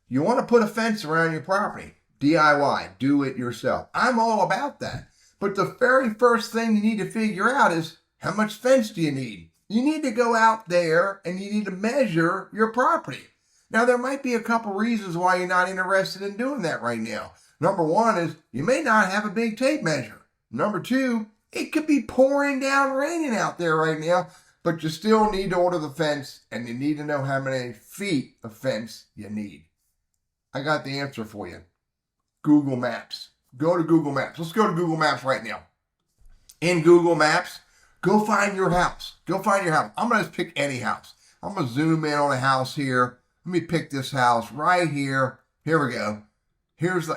You want to put a fence around your property. DIY, do it yourself. I'm all about that. But the very first thing you need to figure out is, how much fence do you need? You need to go out there and you need to measure your property. Now, there might be a couple reasons why you're not interested in doing that right now. Number one is you may not have a big tape measure. Number two, it could be pouring down raining out there right now, but you still need to order the fence and you need to know how many feet of fence you need. I got the answer for you. Google Maps. Go to Google Maps. Let's go to Google Maps right now. In Google Maps, go find your house. Go find your house. I'm going to pick any house. I'm going to zoom in on a house here. Let me pick this house right here. Here we go. Here's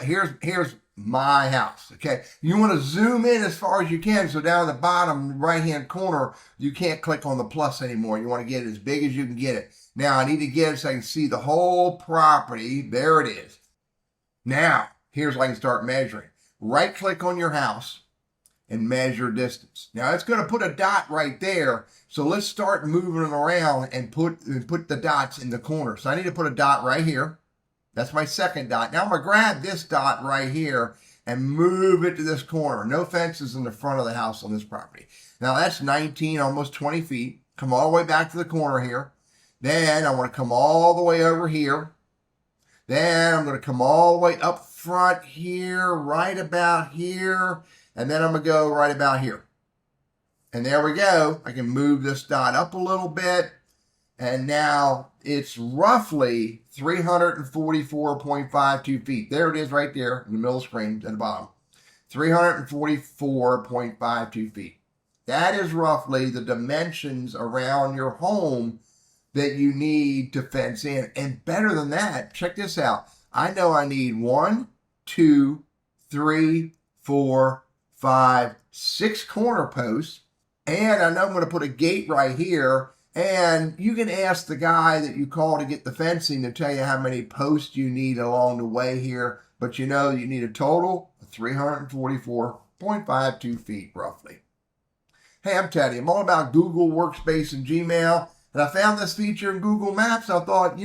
my house. Okay. You want to zoom in as far as you can. So down at the bottom right-hand corner, you can't click on the plus anymore. You want to get it as big as you can get it. Now I need to get it so I can see the whole property. There it is. Now, here's how I can start measuring. Right click on your house and measure distance. Now it's going to put a dot right there. So let's start moving it around and put the dots in the corner. So I need to put a dot right here. That's my second dot. Now I'm going to grab this dot right here and move it to this corner. No fences in the front of the house on this property. Now that's 19, almost 20 feet. Come all the way back to the corner here. Then I want to come all the way over here. Then I'm going to come all the way up front here, right about here. And then I'm going to go right about here. And there we go. I can move this dot up a little bit. And now it's roughly 344.52 feet. There it is right there in the middle of the screen at the bottom. 344.52 feet. That is roughly the dimensions around your home that you need to fence in. And better than that, check this out. I know I need 1, 2, 3, 4, 5, 6 corner posts. And I know I'm going to put a gate right here. And you can ask the guy that you call to get the fencing to tell you how many posts you need along the way here. But you know you need a total of 344.52 feet roughly. Hey, I'm Teddy. I'm all about Google Workspace and Gmail. And I found this feature in Google Maps. I thought,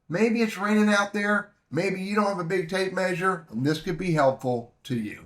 maybe it's raining out there. Maybe you don't have a big tape measure. And this could be helpful to you.